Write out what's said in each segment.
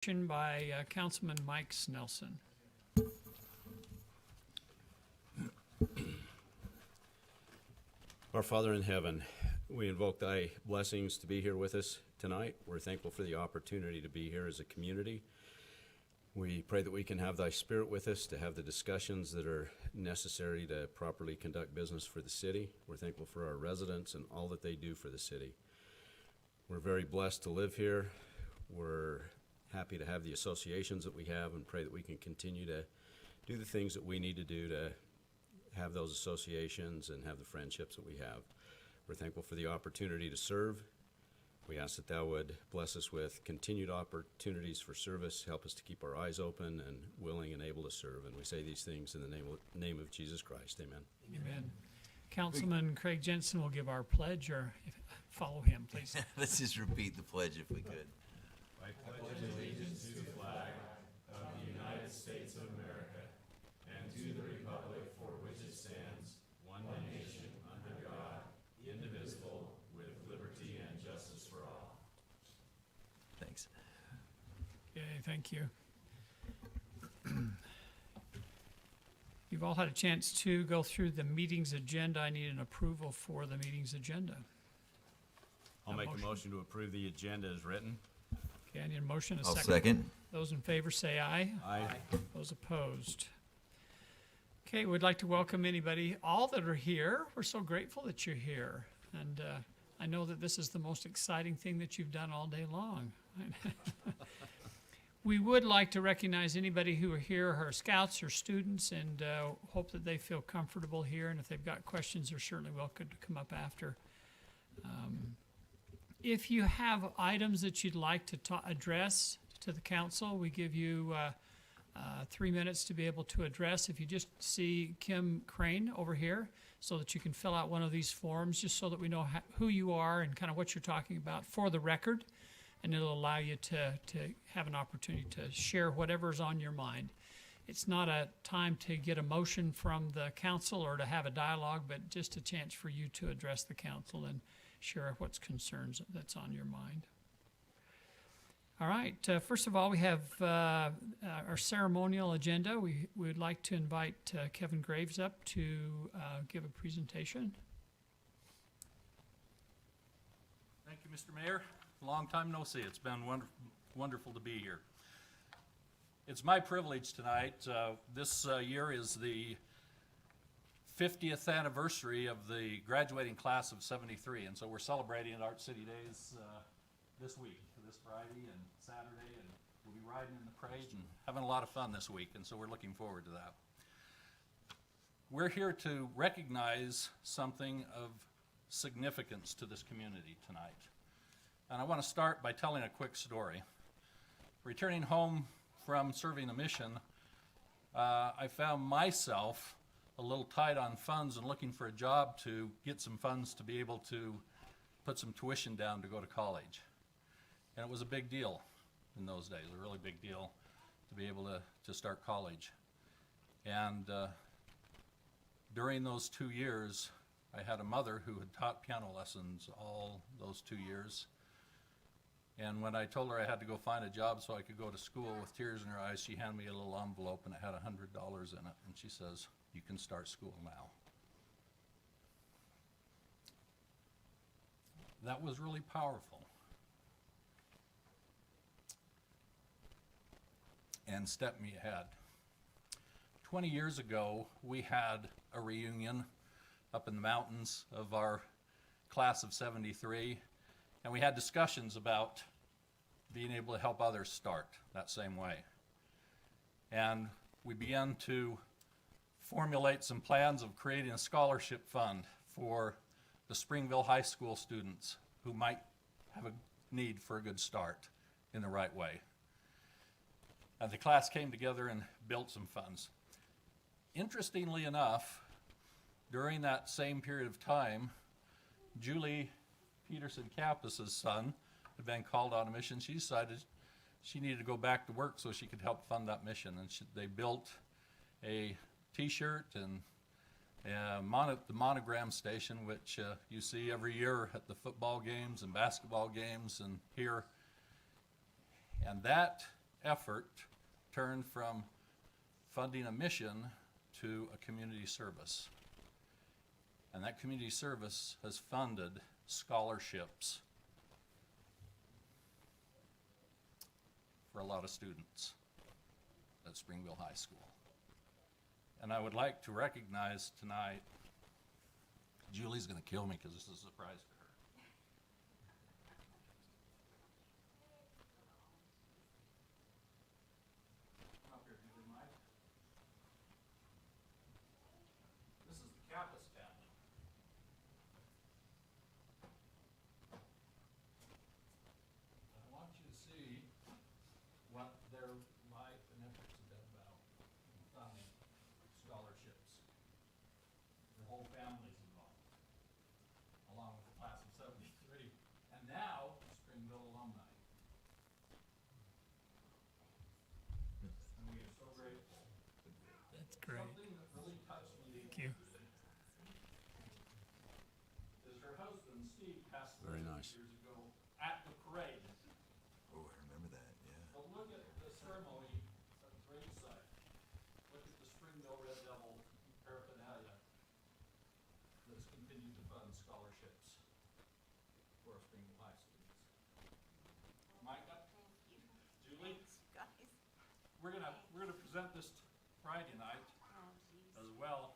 By Councilman Mike Snelson. Our Father in heaven, we invoke thy blessings to be here with us tonight. We're thankful for the opportunity to be here as a community. We pray that we can have thy spirit with us to have the discussions that are necessary to properly conduct business for the city. We're thankful for our residents and all that they do for the city. We're very blessed to live here. We're happy to have the associations that we have and pray that we can continue to do the things that we need to do to have those associations and have the friendships that we have. We're thankful for the opportunity to serve. We ask that thou would bless us with continued opportunities for service, help us to keep our eyes open and willing and able to serve. And we say these things in the name of Jesus Christ. Amen. Amen. Councilman Craig Jensen will give our pledge, or follow him, please. Let's just repeat the pledge if we could. I pledge allegiance to the flag of the United States of America and to the republic for which it stands, one nation, under God, indivisible, with liberty and justice for all. Thanks. Okay, thank you. You've all had a chance to go through the meeting's agenda. I need an approval for the meeting's agenda. I'll make a motion to approve the agenda as written. Okay, I need a motion, a I'll second. second. Those in favor say aye. Aye. Those opposed. Okay, we'd like to welcome anybody, all that are here. We're so grateful that you're here. And I know that this is the most exciting thing that you've done all day long. We would like to recognize anybody who are here, who are scouts or students, and hope that they feel comfortable here. And if they've got questions, they're certainly welcome to come up after. If you have items that you'd like to address to the council, we give you 3 minutes to be able to address. If you just see Kim Crane over here, so that you can fill out one of these forms, just so that we know who you are and kind of what you're talking about for the record, and it'll allow you to have an opportunity to share whatever's on your mind. It's not a time to get a motion from the council or to have a dialogue, but just a chance for you to address the council and share what's concerns that's on your mind. All right, first of all, we have our ceremonial agenda. We would like to invite Kevin Graves up to give a presentation. Thank you, Mr. Mayor. Long time no see. It's been wonderful to be here. It's my privilege tonight. This year is the 50th anniversary of the graduating class of '73, and so we're celebrating at Art City Days this week, this Friday and Saturday, and we'll be riding in the parade and having a lot of fun this week, and so we're looking forward to that. We're here to recognize something of significance to this community tonight. And I want to start by telling a quick story. Returning home from serving a mission, I found myself a little tight on funds and looking for a job to get some funds to be able to put some tuition down to go to college. And it was a big deal in those days, a really big deal to be able to start college. And during those 2 years, I had a mother who had taught piano lessons all those 2 years. And when I told her I had to go find a job so I could go to school, with tears in her eyes, she handed me a little envelope and it had $100 in it. And she says, "You can start school now." That was really powerful. And stepped me ahead. 20 years ago, we had a reunion up in the mountains of our class of '73, and we had discussions about being able to help others start that same way. And we began to formulate some plans of creating a scholarship fund for the Springville High School students who might have a need for a good start in the right way. And the class came together and built some funds. Interestingly enough, during that same period of time, Julie Peterson Campus's son had been called on a mission. She decided she needed to go back to work so she could help fund that mission. And they built a t-shirt and the monogram station, which you see every year at the football games and basketball games and here. And that effort turned from funding a mission to a community service. And that community service has funded scholarships for a lot of students at Springville High School. And I would like to recognize tonight, Julie's gonna kill me because this is a surprise to her. Come up here, Julie, Mike. This is the Kappas family. I want you to see what their life and efforts have been about in funding scholarships. Their whole family's involved, along with the class of '73, and now Springville alumni. And we are so grateful. That's great. Something that really touched me Thank you. is her husband, Steve, passed Very away nice. years ago at the parade. Oh, I remember that, yeah. But look at the ceremony at the gravesite. Look at the Springville Red Devil paraphernalia that's continued to fund scholarships for our Springville High students. Micah, Julie, we're gonna present this Friday night Oh, geez, as well.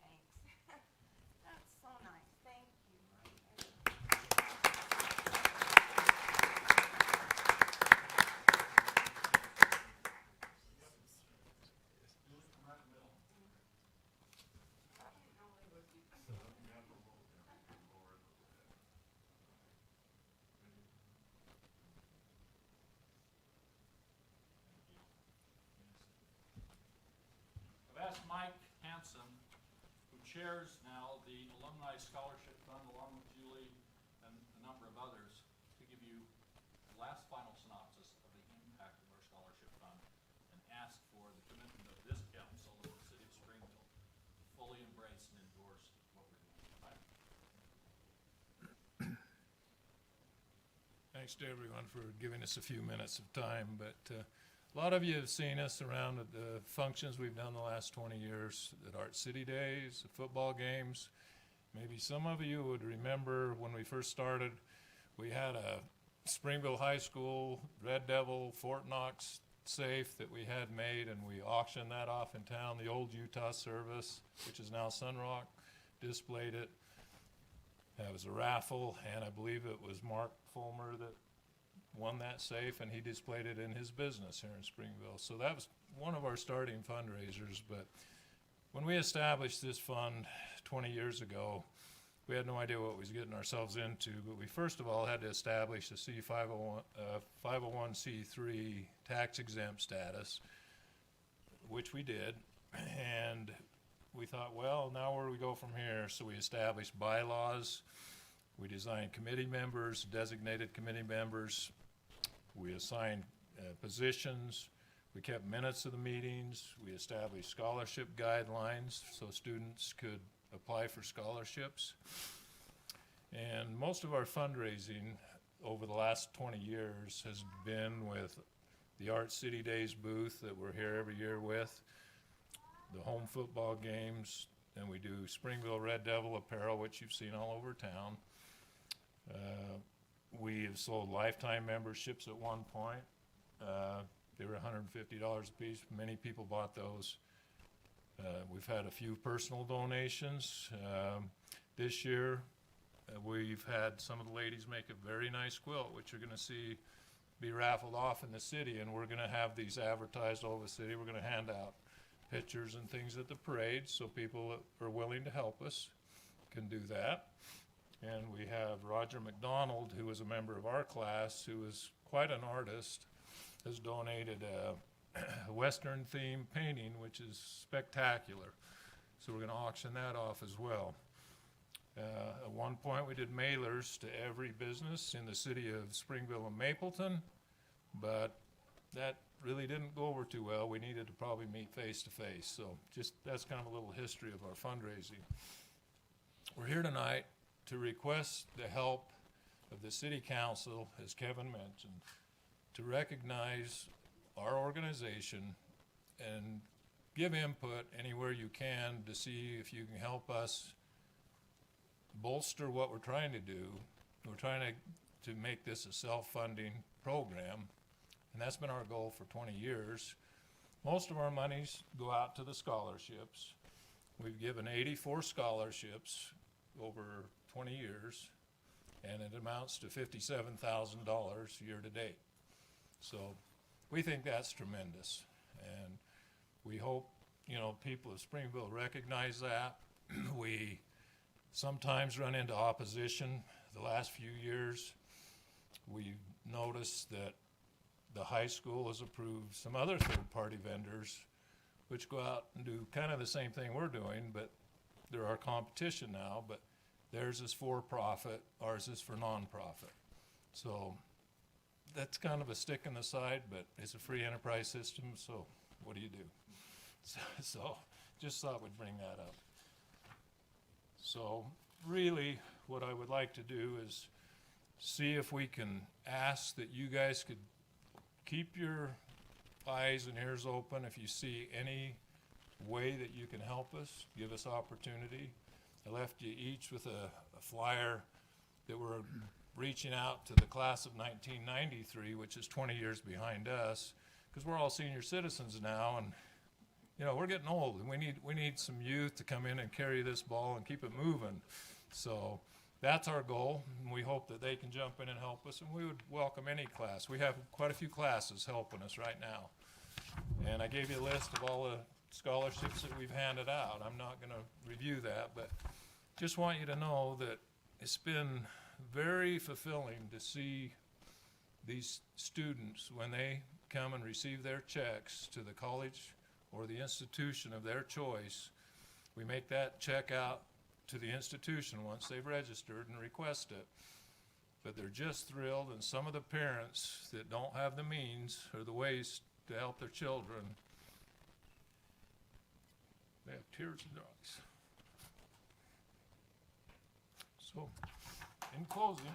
thanks. That's so nice, thank you. Julie, come right in the middle. I've asked Mike Hanson, who chairs now the Alumni Scholarship Fund along with Julie and a number of others, to give you the last final synopsis of the impact of our scholarship fund and ask for the commitment of this council and the city of Springville to fully embrace and endorse what we're doing. Mike? Thanks to everyone for giving us a few minutes of time, but a lot of you have seen us around at the functions we've done the last 20 years, at Art City Days, at football games. Maybe some of you would remember when we first started, we had a Springville High School Red Devil Fort Knox safe that we had made, and we auctioned that off in town. The old Utah service, which is now Sunrock, displayed it. It was a raffle, and I believe it was Mark Fulmer that won that safe, and he displayed it in his business here in Springville. So that was one of our starting fundraisers. But when we established this fund 20 years ago, we had no idea what we was getting ourselves into. But we first of all had to establish a C501c3 tax exempt status, which we did. And we thought, well, now where do we go from here? So we established bylaws. We designed committee members, designated committee members. We assigned positions. We kept minutes of the meetings. We established scholarship guidelines so students could apply for scholarships. And most of our fundraising over the last 20 years has been with the Art City Days booth that we're here every year with, the home football games, and we do Springville Red Devil apparel, which you've seen all over town. We have sold lifetime memberships at one point. They were $150 a piece. Many people bought those. We've had a few personal donations. This year, we've had some of the ladies make a very nice quilt, which you're going to see be raffled off in the city, and we're going to have these advertised all over the city. We're going to hand out pictures and things at the parade, so people that are willing to help us can do that. And we have Roger McDonald, who is a member of our class, who is quite an artist, has donated a Western themed painting, which is spectacular. So we're going to auction that off as well. At one point, we did mailers to every business in the city of Springville and Mapleton, but that really didn't go over too well. We needed to probably meet face to face. So just that's kind of a little history of our fundraising. We're here tonight to request the help of the city council, as Kevin mentioned, to recognize organization and give input anywhere you can to see if you can help us bolster what we're trying to do. We're trying to make this a self-funding program, and that's been our goal for 20 years. Most of our monies go out to the scholarships. We've given 84 scholarships over 20 years, and it amounts to $57,000 year to date. So we think that's tremendous, and we hope, people of Springville recognize that. We sometimes run into opposition. The last few years, we've noticed that the high school has approved some other third-party vendors which go out and do kind of the same thing we're doing, but they're our competition now, but theirs is for profit, ours is for nonprofit. So that's kind of a stick in the side, but it's a free enterprise system, so what do you do? So just thought we'd bring that up. So really what I would like to do is see if we can ask that you guys could keep your eyes and ears open. If you see any way that you can help us, give us opportunity. I left you each with a flyer that we're reaching out to the class of 1993, which is 20 years behind us, because we're all senior citizens now, and we're getting old, and we need some youth to come in and carry this ball and keep it moving. So that's our goal, and we hope that they can jump in and help us, and we would welcome any class. We have quite a few classes helping us right now. And I gave you a list of all the scholarships that we've handed out. I'm not going to review that, but just want you to know that it's been very fulfilling to see these students, when they come and receive their checks to the college or the institution of their choice, we make that check out to the institution once they've registered and request it. But they're just thrilled, and some of the parents that don't have the means or the ways to help their children, they have tears in their eyes. So, in closing,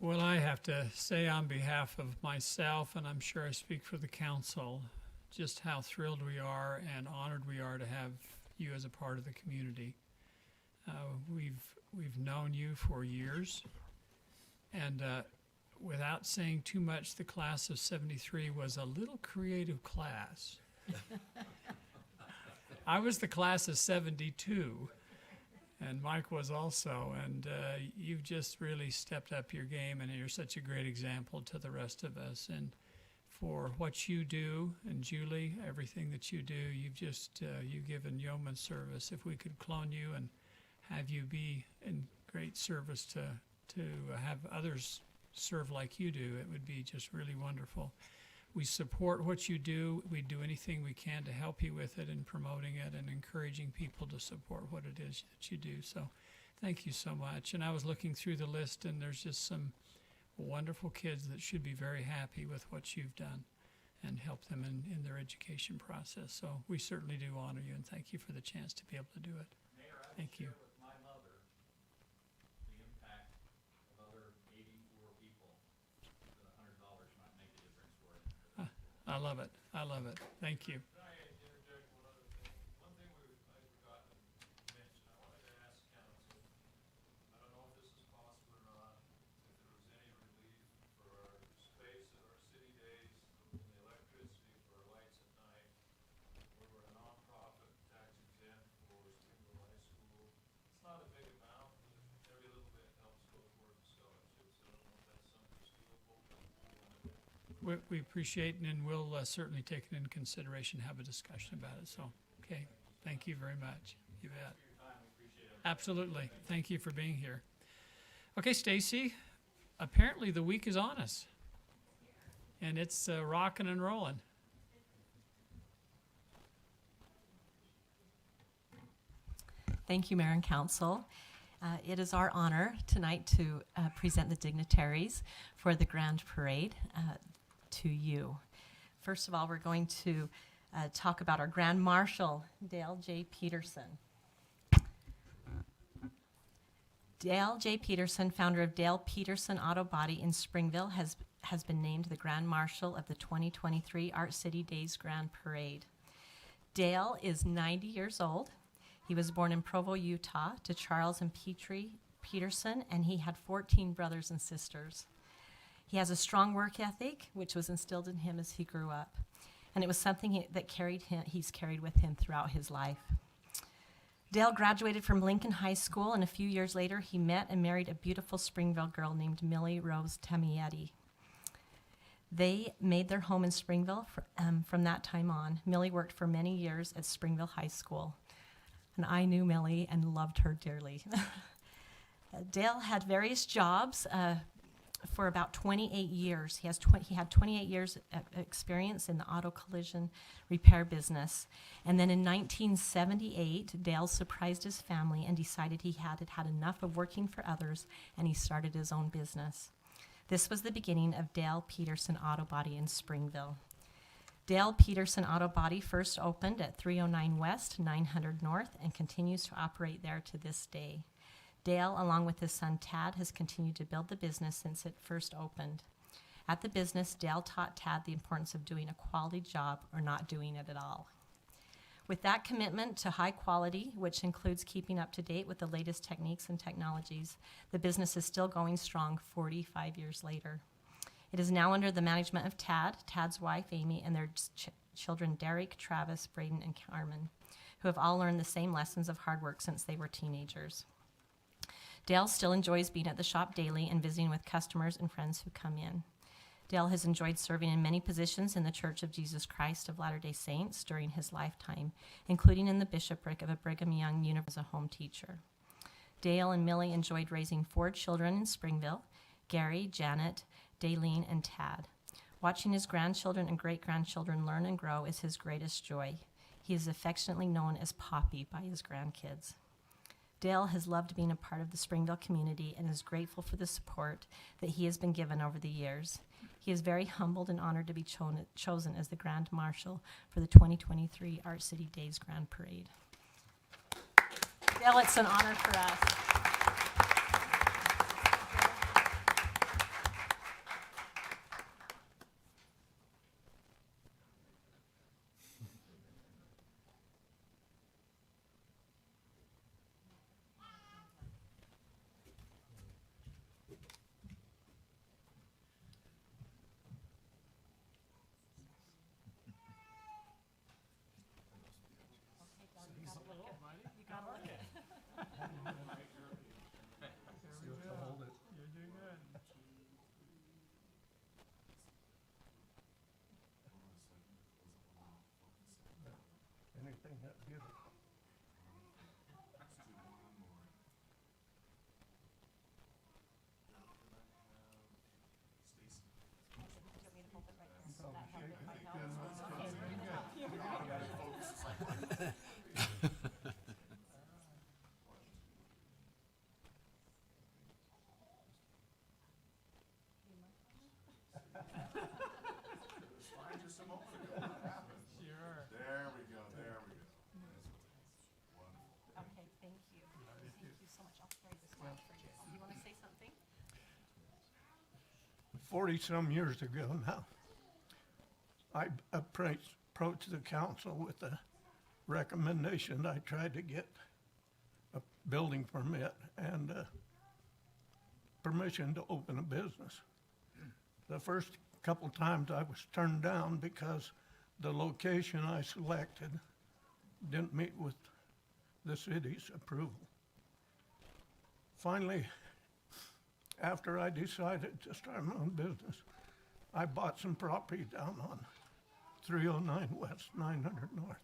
Well, I have to say on behalf of myself, and I'm sure I speak for the council, just how thrilled we are and honored we are to have you as a part of the community. We've known you for years, and without saying too much, the class of '73 was a little creative class. I was the class of '72. And Mike was also, and you've just really stepped up your game, and you're such a great example to the rest of us. And for what you do, and Julie, everything that you do, you've given yeoman service. If we could clone you and have you be in great service to have others serve like you do, it would be just really wonderful. We support what you do. We do anything we can to help you with it and promoting it and encouraging people to support what it is that you do. So thank you so much. And I was looking through the list, and there's just some wonderful kids that should be very happy with what you've done and help them in their education process. So we certainly do honor you, and thank you for the chance to be able to do it. Mayor, I Thank you. share with my mother the impact of other 84 people. The $100 might make a difference for it. I love it. I love it. Thank you. can I interject one other thing? One thing I've forgotten to mention, I wanted to ask council, I don't know if this is possible or not, if there was any relief for our space at our city days, and the electricity for our lights at night. We're a nonprofit, tax exempt for Springville High School. It's not a big amount, but every little bit helps go toward the scholarships. So I don't know if that's something that's doable. We appreciate it, and we'll certainly take it into consideration, have a discussion about it. So, okay, thank you very much. You bet. Absolutely. Thank you for being here. Okay, Stacy, apparently the week is on us, and it's rocking and rolling. Thank you, Mayor and Council. It is our honor tonight to present the dignitaries for the Grand Parade to you. First of all, we're going to talk about our Grand Marshal, Dale J. Peterson. Dale J. Peterson, founder of Dale Peterson Auto Body in Springville, has been named the Grand Marshal of the 2023 Art City Days Grand Parade. Dale is 90 years old. He was born in Provo, Utah, to Charles and Petrie Peterson, and he had 14 brothers and sisters. He has a strong work ethic, which was instilled in him as he grew up, and it was something that he's carried with him throughout his life. Dale graduated from Lincoln High School, and a few years later, he met and married a beautiful Springville girl named Millie Rose Tamietti. They made their home in Springville from that time on. Millie worked for many years at Springville High School, and I knew Millie and loved her dearly. Dale had various jobs for about 28 years. He had 28 years experience in the auto collision repair business. And then in 1978, Dale surprised his family and decided he had enough of working for others, and he started his own business. This was the beginning of Dale Peterson Auto Body in Springville. Dale Peterson Auto Body first opened at 309 West, 900 North, and continues to operate there to this day. Dale, along with his son Tad, has continued to build the business since it first opened. At the business, Dale taught Tad the importance of doing a quality job or not doing it at all. With that commitment to high quality, which includes keeping up to date with the latest techniques and technologies, the business is still going strong 45 years later. It is now under the management of Tad, Tad's wife Amy, and their children Derek, Travis, Braden, and Carmen, who have all learned the same lessons of hard work since they were teenagers. Dale still enjoys being at the shop daily and visiting with customers and friends who come in. Dale has enjoyed serving in many positions in the Church of Jesus Christ of Latter-day Saints during his lifetime, including in the bishopric of a Brigham Young University as a home teacher. Dale and Millie enjoyed raising 4 children in Springville: Gary, Janet, Daylene, and Tad. Watching his grandchildren and great-grandchildren learn and grow is his greatest joy. He is affectionately known as Poppy by his grandkids. Dale has loved being a part of the Springville community and is grateful for the support that he has been given over the years. He is very humbled and honored to be chosen as the Grand Marshal for the 2023 Art City Days Grand Parade. Dale, it's an honor for us. Anything that beautiful. There we go, there we go. Okay, thank you. Thank you so much. I'll carry this one for you. You want to say something? 40-some years ago now, I approached the council with a recommendation. I tried to get a building permit and permission to open a business. The first couple times I was turned down because the location I selected didn't meet with the city's approval. Finally, after I decided to start my own business, I bought some property down on 309 West, 900 North.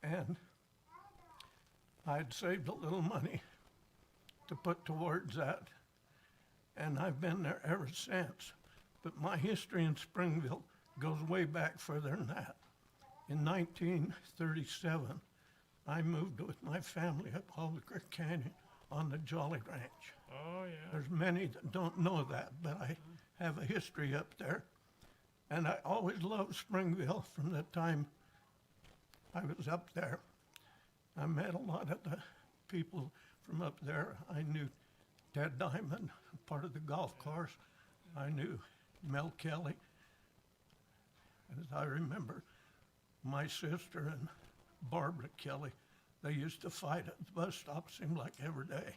And I'd saved a little money to put towards that, and I've been there ever since. But my history in Springville goes way back further than that. In 1937, I moved with my family up Hollow Creek Canyon on the Jolly Ranch. Oh, yeah. There's many that don't know that, but I have a history up there. And I always loved Springville from the time I was up there. I met a lot of the people from up there. I knew Ted Diamond, part of the golf course. I knew Mel Kelly. As I remember, my sister and Barbara Kelly, they used to fight at the bus stop, seemed like every day.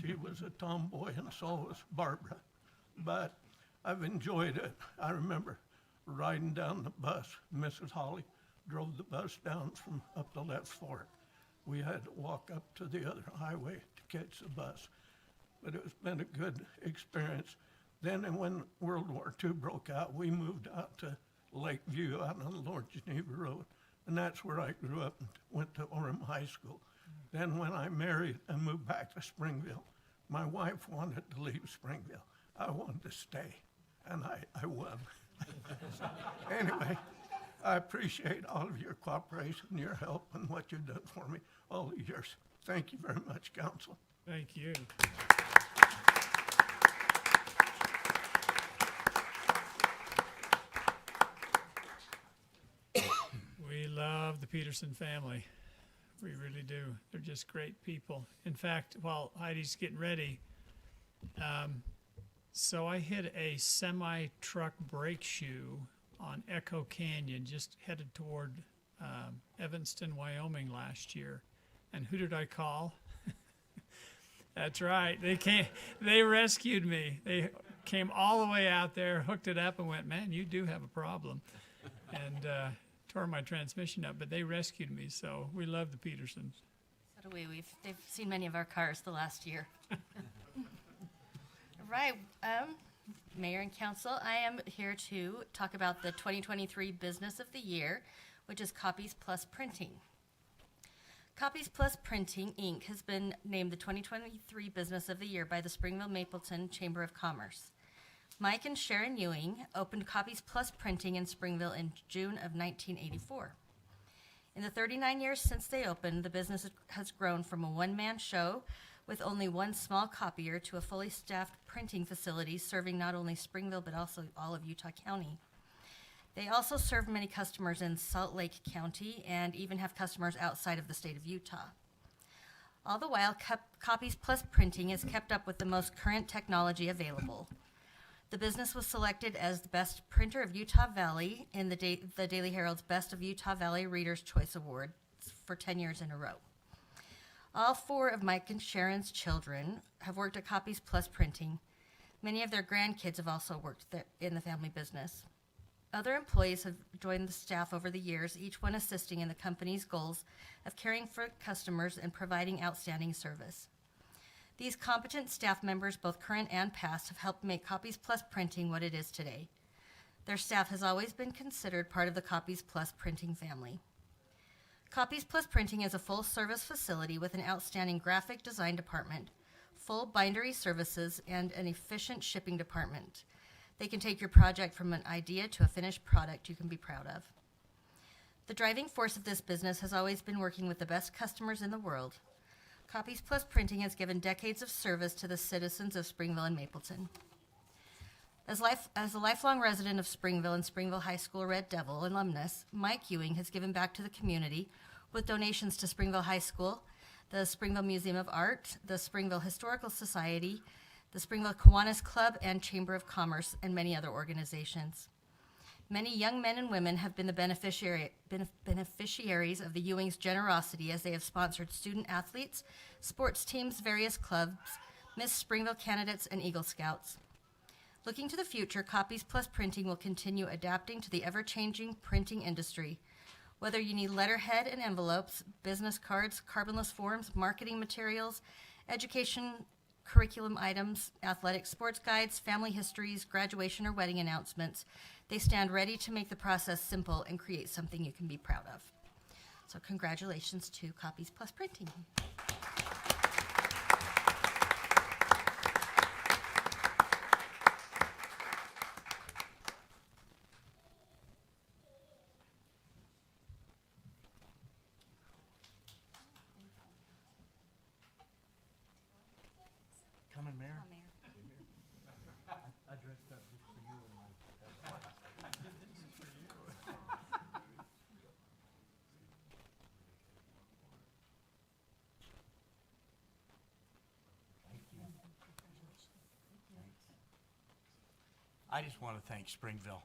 She was a tomboy and so was Barbara. But I've enjoyed it. I remember riding down the bus. Mrs. Holly drove the bus down from up the left fork. We had to walk up to the other highway to catch the bus. But it's been a good experience. Then when World War II broke out, we moved out to Lakeview out on Lord Geneva Road. And that's where I grew up and went to Orem High School. Then when I married and moved back to Springville, my wife wanted to leave Springville. I wanted to stay, and I won. So, anyway, I appreciate all of your cooperation, your help, and what you've done for me all these years. Thank you very much, Council. Thank you. We love the Peterson family. We really do. They're just great people. In fact, while Heidi's getting ready, so I hit a semi-truck brake shoe on Echo Canyon, just headed toward Evanston, Wyoming last year. And who did I call? That's right. They rescued me. They came all the way out there, hooked it up, and went, man, you do have a problem. And tore my transmission up, but they rescued me, so we love the Petersons. So do we. They've seen many of our cars the last year. Right. Mayor and Council, I am here to talk about the 2023 Business of the Year, which is Copies Plus Printing. Copies Plus Printing, Inc. has been named the 2023 Business of the Year by the Springville Mapleton Chamber of Commerce. Mike and Sharon Ewing opened Copies Plus Printing in Springville in June of 1984. In the 39 years since they opened, the business has grown from a one-man show with only one small copier to a fully staffed printing facility serving not only Springville but also all of Utah County. They also serve many customers in Salt Lake County and even have customers outside of the state of Utah. All the while, Copies Plus Printing is kept up with the most current technology available. The business was selected as the best printer of Utah Valley in the Daily Herald's Best of Utah Valley Reader's Choice Award for 10 years in a row. All four of Mike and Sharon's children have worked at Copies Plus Printing. Many of their grandkids have also worked in the family business. Other employees have joined the staff over the years, each one assisting in the company's goals of caring for customers and providing outstanding service. These competent staff members, both current and past, have helped make Copies Plus Printing what it is today. Their staff has always been considered part of the Copies Plus Printing family. Copies Plus Printing is a full-service facility with an outstanding graphic design department, full bindery services, and an efficient shipping department. They can take your project from an idea to a finished product you can be proud of. The driving force of this business has always been working with the best customers in the world. Copies Plus Printing has given decades of service to the citizens of Springville and Mapleton. As a lifelong resident of Springville and Springville High School Red Devil alumnus, Mike Ewing has given back to the community with donations to Springville High School, the Springville Museum of Art, the Springville Historical Society, the Springville Kiwanis Club, and Chamber of Commerce, and many other organizations. Many young men and women have been the beneficiaries of the Ewing's generosity as they have sponsored student athletes, sports teams, various clubs, Miss Springville candidates, and Eagle Scouts. Looking to the future, Copies Plus Printing will continue adapting to the ever-changing printing industry. Whether you need letterhead and envelopes, business cards, carbonless forms, marketing materials, education curriculum items, athletic sports guides, family histories, graduation or wedding announcements, they stand ready to make the process simple and create something you can be proud of. So congratulations to Copies Plus Printing. Coming, Mayor. Mayor. I dressed up just for you and my. I just want to thank Springville.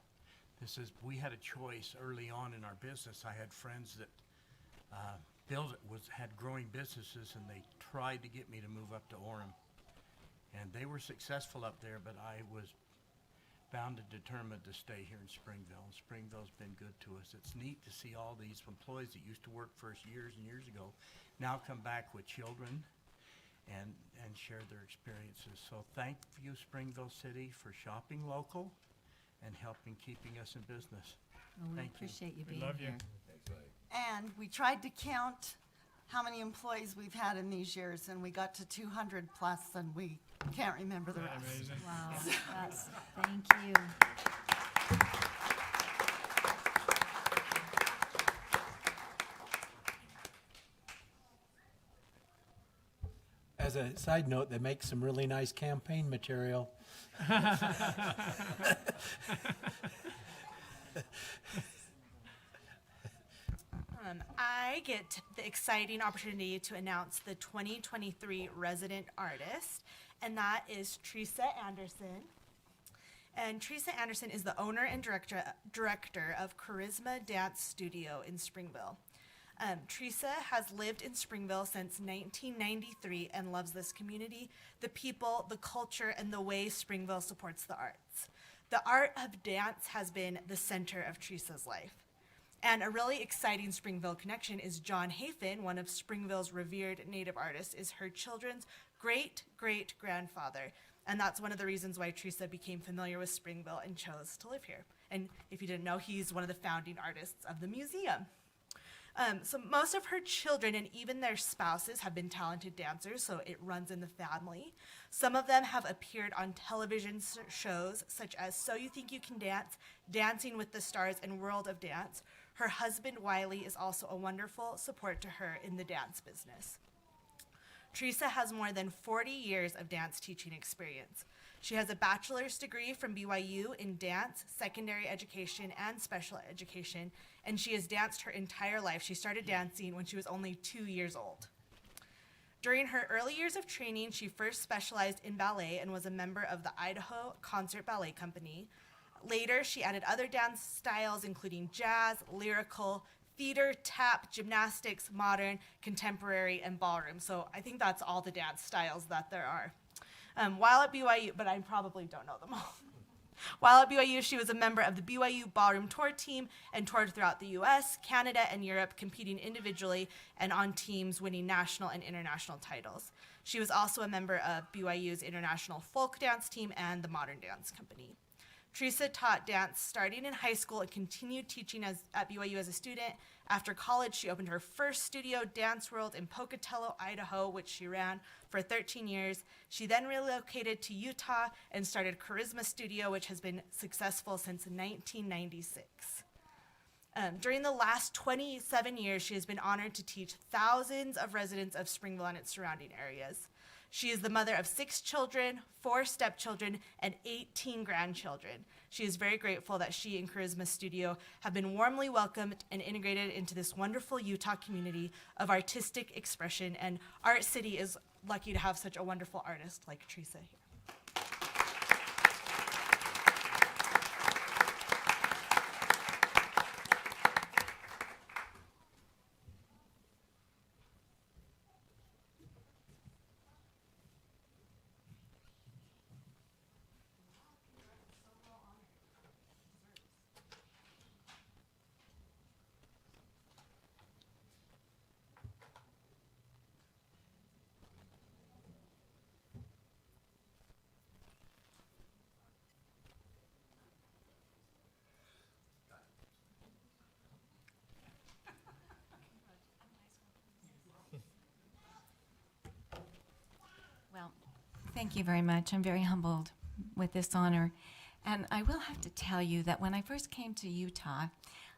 We had a choice early on in our business. I had friends that had growing businesses, and they tried to get me to move up to Orem. And they were successful up there, but I was bound and determined to stay here in Springville. And Springville's been good to us. It's neat to see all these employees that used to work for us years and years ago now come back with children and share their experiences. So thank you, Springville City, for shopping local and helping keeping us in business. Well, we Thank you. appreciate you We being love you. here. And we tried to count how many employees we've had in these years, and we got to 200 plus, and we can't remember the Isn't that rest. amazing? Wow, thank you. As a side note, they make some really nice campaign material. I get the exciting opportunity to announce the 2023 resident artist, and that is Teresa Anderson. And Teresa Anderson is the owner and director of Charisma Dance Studio in Springville. Teresa has lived in Springville since 1993 and loves this community, the people, the culture, and the way Springville supports the arts. The art of dance has been the center of Teresa's life. And a really exciting Springville connection is John Hafen, one of Springville's revered Native artists, is her children's great-great-grandfather. And that's one of the reasons why Teresa became familiar with Springville and chose to live here. And if you didn't know, he's one of the founding artists of the museum. So most of her children and even their spouses have been talented dancers, so it runs in the family. Some of them have appeared on television shows such as So You Think You Can Dance, Dancing with the Stars, and World of Dance. Her husband, Wiley, is also a wonderful support to her in the dance business. Teresa has more than 40 years of dance teaching experience. She has a bachelor's degree from BYU in dance, secondary education, and special education, and she has danced her entire life. She started dancing when she was only 2 years old. During her early years of training, she first specialized in ballet and was a member of the Idaho Concert Ballet Company. Later, she added other dance styles, including jazz, lyrical, theater, tap, gymnastics, modern, contemporary, and ballroom. So I think that's all the dance styles that there are. While at BYU, but I probably don't know them all. While at BYU, she was a member of the BYU Ballroom Tour team and toured throughout the US, Canada, and Europe, competing individually and on teams, winning national and international titles. She was also a member of BYU's International Folk Dance Team and the Modern Dance Company. Teresa taught dance starting in high school and continued teaching at BYU as a student. After college, she opened her first studio, Dance World, in Pocatello, Idaho, which she ran for 13 years. She then relocated to Utah and started Charisma Studio, which has been successful since 1996. During the last 27 years, she has been honored to teach thousands of residents of Springville and its surrounding areas. She is the mother of 6 children, 4 stepchildren, and 18 grandchildren. She is very grateful that she and Charisma Studio have been warmly welcomed and integrated into this wonderful Utah community of artistic expression, and Art City is lucky to have such a wonderful artist like Teresa here. Well, thank you very much. I'm very humbled with this honor. And I will have to tell you that when I first came to Utah,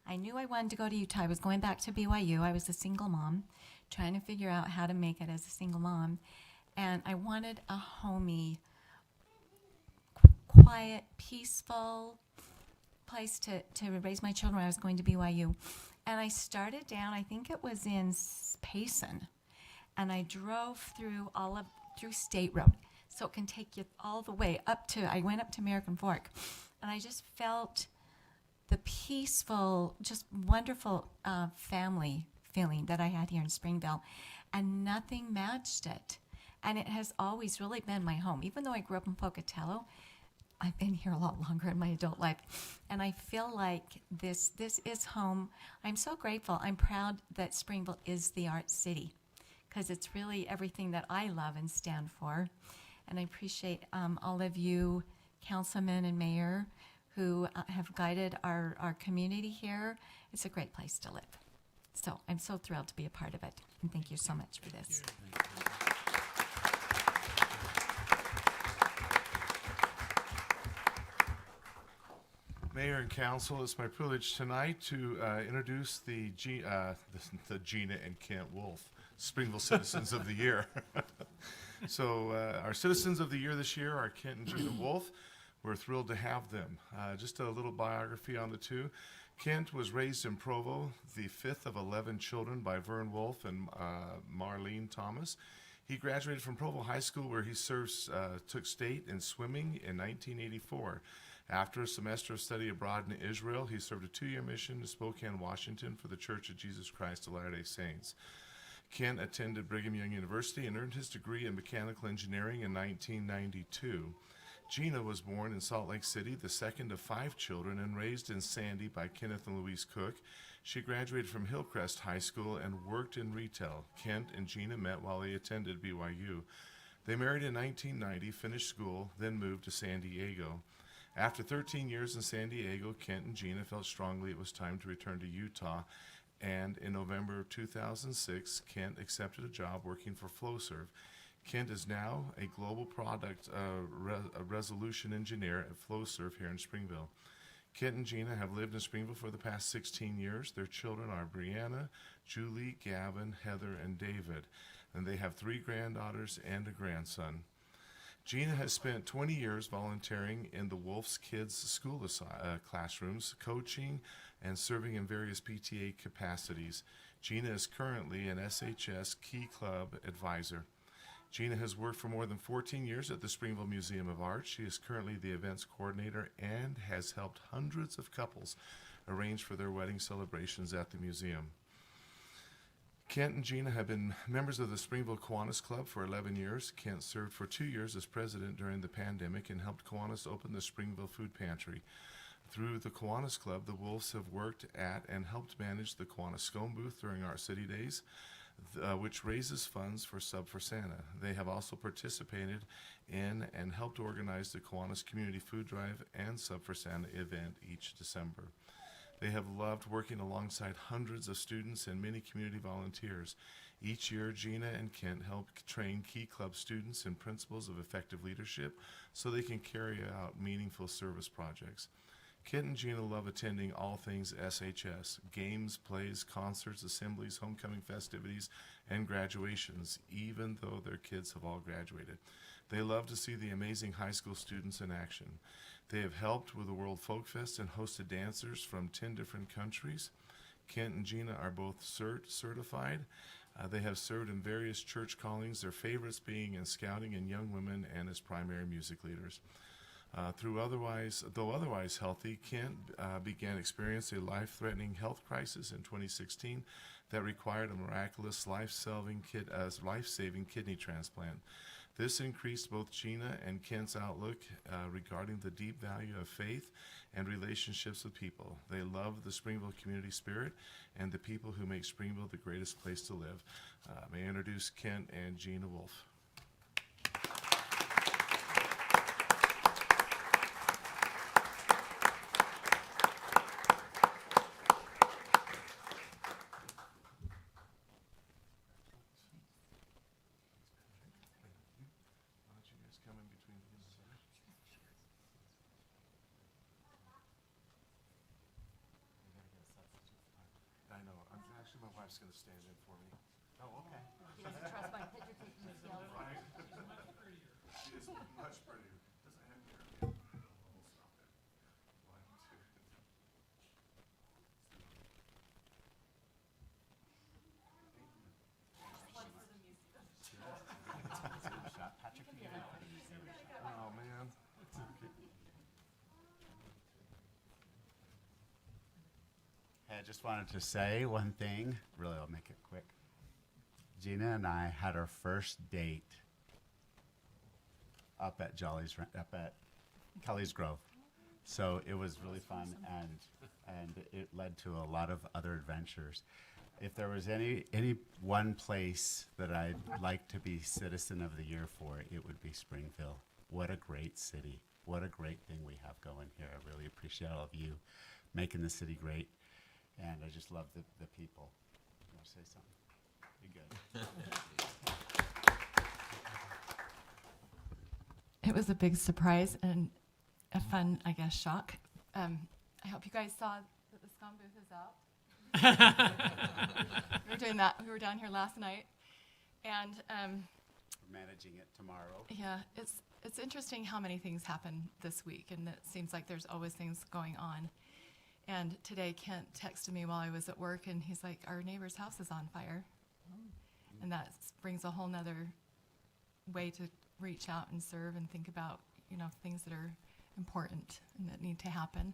I knew I wanted to go to Utah. I was going back to BYU. I was a single mom, trying to figure out how to make it as a single mom. And I wanted a homey, quiet, peaceful place to raise my children when I was going to BYU. And I started down, I think it was in Payson, and I drove through through State Road. so it can take you all the way up to, I went up to American Fork, and I just felt the peaceful, just wonderful family feeling that I had here in Springville, and nothing matched it. And it has always really been my home. Even though I grew up in Pocatello, I've been here a lot longer in my adult life. And I feel like this is home. I'm so grateful. I'm proud that Springville is the art city, because it's really everything that I love and stand for. And I appreciate all of you, councilmen and mayor, who have guided our community here. It's a great place to live. So I'm so thrilled to be a part of it. And thank you so much for this. Mayor and council, it's my privilege tonight to introduce the Gina and Kent Wolf Springville Citizens of the Year. So our Citizens of the Year this year are Kent and Gina Wolf. We're thrilled to have them. Just a little biography on the two. Kent was raised in Provo, the fifth of 11 children by Vern Wolf and Marlene Thomas. He graduated from Provo High School, where he took state in swimming in 1984. After a semester of study abroad in Israel, he served a 2-year mission to Spokane, Washington for the Church of Jesus Christ of Latter-day Saints. Kent attended Brigham Young University and earned his degree in mechanical engineering in 1992. Gina was born in Salt Lake City, the second of 5 children, and raised in Sandy by Kenneth and Louise Cook. She graduated from Hillcrest High School and worked in retail. Kent and Gina met while they attended BYU. They married in 1990, finished school, then moved to San Diego. After 13 years in San Diego, Kent and Gina felt strongly it was time to return to Utah, and in November of 2006, Kent accepted a job working for Flowserve. Kent is now a global product resolution engineer at Flowserve here in Springville. Kent and Gina have lived in Springville for the past 16 years. Their children are Brianna, Julie, Gavin, Heather, and David, and they have 3 granddaughters and a grandson. Gina has spent 20 years volunteering in the Wolf's Kids School classrooms, coaching and serving in various PTA capacities. Gina is currently an SHS Key Club advisor. Gina has worked for more than 14 years at the Springville Museum of Art. She is currently the events coordinator and has helped hundreds of couples arrange for their wedding celebrations at the museum. Kent and Gina have been members of the Springville Kiwanis Club for 11 years. Kent served for 2 years as president during the pandemic and helped Kiwanis open the Springville Food Pantry. Through the Kiwanis Club, the Wolves have worked at and helped manage the Kiwanis Scone booth during our city days, which raises funds for Sub for Santa. They have also participated in and helped organize the Kiwanis Community Food Drive and Sub for Santa event each December. They have loved working alongside hundreds of students and many community volunteers. Each year, Gina and Kent help train Key Club students in principles of effective leadership so they can carry out meaningful service projects. Kent and Gina love attending all things SHS, games, plays, concerts, assemblies, homecoming festivities, and graduations, even though their kids have all graduated. They love to see the amazing high school students in action. They have helped with the World Folk Fest and hosted dancers from 10 different countries. Kent and Gina are both certified. They have served in various church callings, their favorites being in scouting and young women and as primary music leaders. Though otherwise healthy, Kent began experiencing a life-threatening health crisis in 2016 that required a miraculous life-saving kidney transplant. This increased both Gina and Kent's outlook regarding the deep value of faith and relationships with people. They love the Springville community spirit and the people who make Springville the greatest place to live. May I introduce Kent and Gina Wolf. I know. Actually, my wife's going to stand in for me. Oh, okay. He doesn't trust my picture taking skills. Right? She is much prettier. Does it have hair? Oh, stop it. 1, 2. Patrick, just wanted to say one thing. Really, I'll make it quick. Gina and I had our first date up at Kelly's Grove. So it was really fun, and it led to a lot of other adventures. If there was any one place that I'd like to be Citizen of the Year for, it would be Springville. What a great city. What a great thing we have going here. I really appreciate all of you making the city great, and I just love the people. You want to say something? You're good. It was a big surprise and a fun, I guess, shock. I hope you guys saw that the scum booth is out. We were doing that. We were down here last night, and We're managing it tomorrow. yeah, it's interesting how many things happen this week, and it seems like there's always things going on. And today, Kent texted me while I was at work, and he's like, "Our neighbor's house is on fire," and that brings a whole nother way to reach out and serve and think about, things that are important and that need to happen.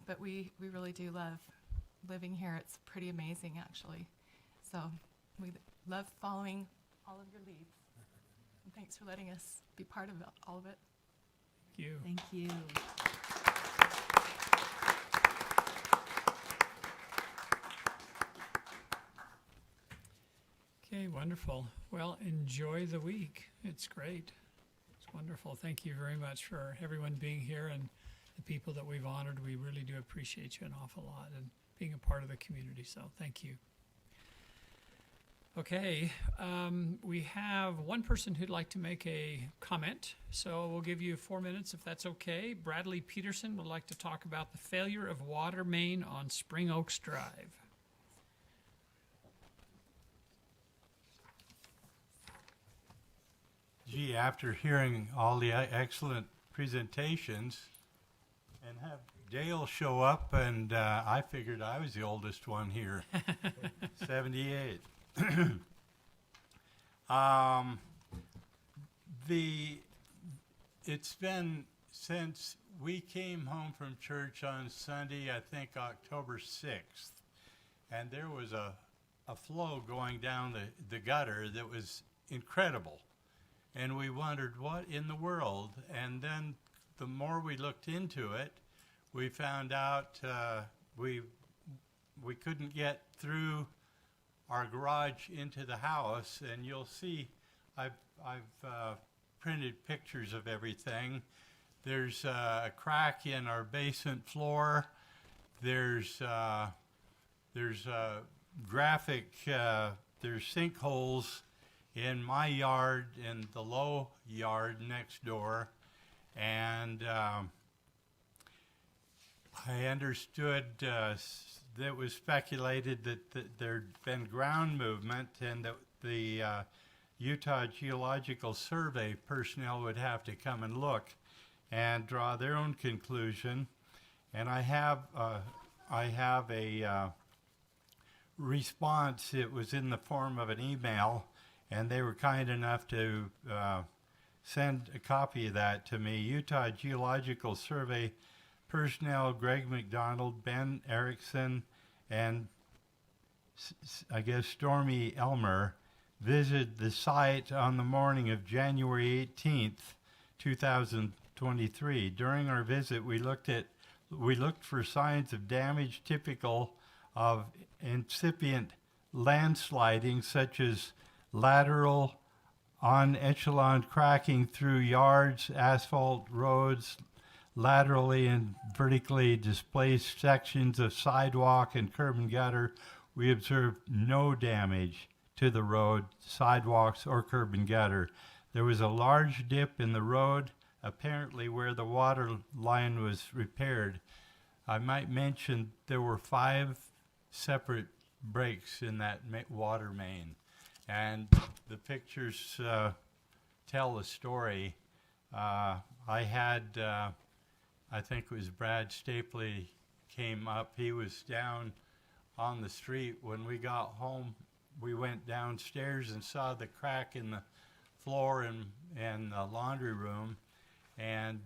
But we really do love living here. It's pretty amazing, actually. So we love following all of your leads. And thanks for letting us be part of all of it. Thank you. Thank you. Okay, wonderful. Well, enjoy the week. It's great. It's wonderful. Thank you very much for everyone being here and the people that we've honored. We really do appreciate you an awful lot and being a part of the community. So thank you. Okay, we have one person who'd like to make a comment. So we'll give you 4 minutes if that's okay. Bradley Peterson would like to talk about the failure of water main on Spring Oaks Drive. Gee, after hearing all the excellent presentations and have Dale show up, and I figured I was the oldest one here, 78. It's been since we came home from church on Sunday, I think October 6th, and there was a flow going down the gutter that was incredible. And we wondered, what in the world? And then the more we looked into it, we found out we couldn't get through our garage into the house. And you'll see, I've printed pictures of everything. There's a crack in our basement floor. There's graphic. There's sinkholes in my yard and the low yard next door, and I understood that was speculated that there'd been ground movement and that the Utah Geological Survey personnel would have to come and look and draw their own conclusion. And I have a response. It was in the form of an email, and they were kind enough to send a copy of that to me. Utah Geological Survey personnel Greg McDonald, Ben Erickson, and I guess Stormy Elmer visited the site on the morning of January 18th, 2023. During our visit, we looked for signs of damage typical of incipient landsliding, such as lateral on echelon cracking through yards, asphalt roads, laterally and vertically displaced sections of sidewalk and curb and gutter. We observed no damage to the road, sidewalks, or curb and gutter. There was a large dip in the road, apparently where the water line was repaired. I might mention there were 5 separate breaks in that water main. And the pictures tell the story. I think it was Brad Stapley came up. He was down on the street. When we got home, we went downstairs and saw the crack in the floor and the laundry room, and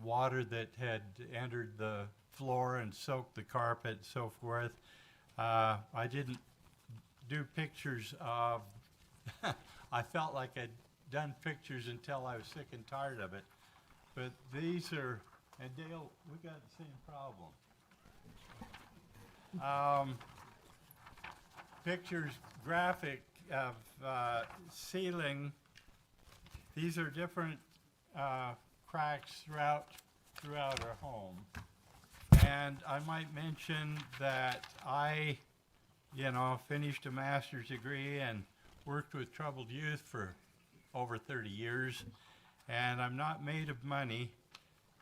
water that had entered the floor and soaked the carpet and so forth. I didn't do pictures of, I felt like I'd done pictures until I was sick and tired of it. But these are, and Dale, we got the same problem. Pictures, graphic of ceiling. These are different cracks throughout our home. And I might mention that I, finished a master's degree and worked with troubled youth for over 30 years. And I'm not made of money.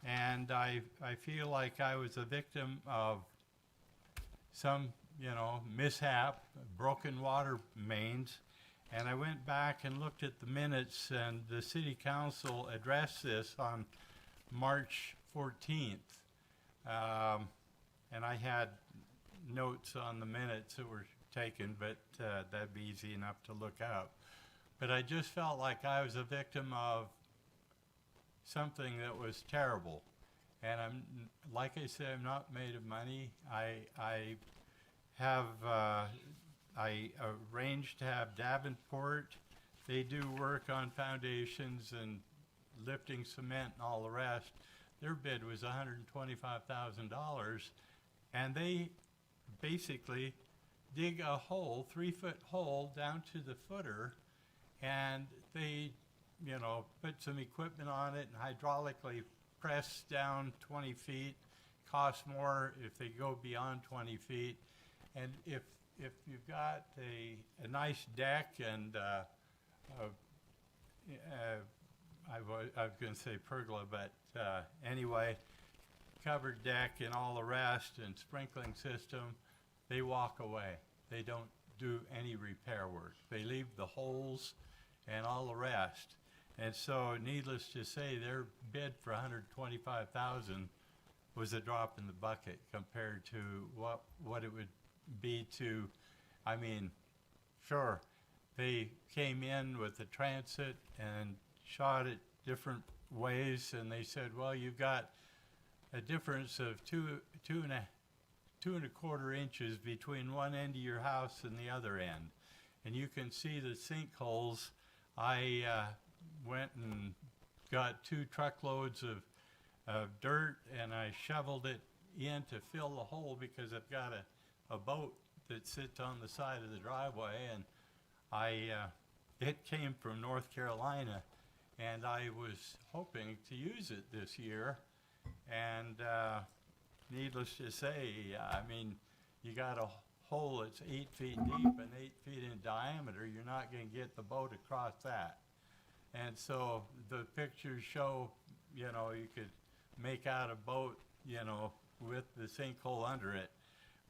And I feel like I was a victim of some, mishap, broken water mains. And I went back and looked at the minutes, and the city council addressed this on March 14th. And I had notes on the minutes that were taken, but that'd be easy enough to look up. But I just felt like I was a victim of something that was terrible. And like I said, I'm not made of money. I arranged to have Davenport. They do work on foundations and lifting cement and all the rest. Their bid was $125,000, and they basically dig a hole, 3-foot hole down to the footer, and they, put some equipment on it and hydraulically press down 20 feet. Costs more if they go beyond 20 feet. And if you've got a nice deck and I was going to say pergola, but anyway, covered deck and all the rest and sprinkling system, they walk away. They don't do any repair work. They leave the holes and all the rest. And so, needless to say, their bid for $125,000 was a drop in the bucket compared to what it would be to, sure, they came in with the transit and shot it different ways, and they said, well, you've got a difference of two and a quarter inches between one end of your house and the other end. And you can see the sinkholes. I went and got 2 truckloads of dirt, and I shoveled it in to fill the hole because I've got a boat that sits on the side of the driveway, and it came from North Carolina, and I was hoping to use it this year. And needless to say, you got a hole that's 8 feet deep and 8 feet in diameter. You're not going to get the boat across that. And so the pictures show, you could make out a boat, with the sinkhole under it.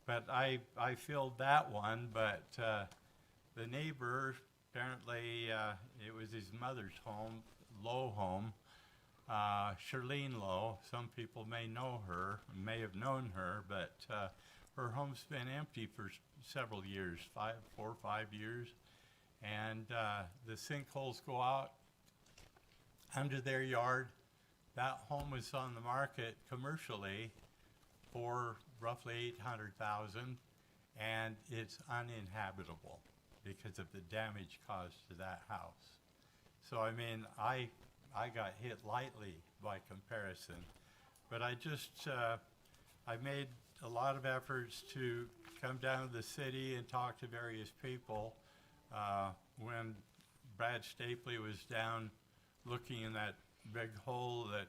But I filled that one, but the neighbor, apparently it was his mother's home, Lowe home, Charlene Lowe. Some people may know her, may have known her, but her home's been empty for several years, 4 or 5 years. And the sinkholes go out under their yard. That home was on the market commercially for roughly $800,000, and it's uninhabitable because of the damage caused to that house. So I got hit lightly by comparison, but I made a lot of efforts to come down to the city and talk to various people. When Brad Stapley was down looking in that big hole that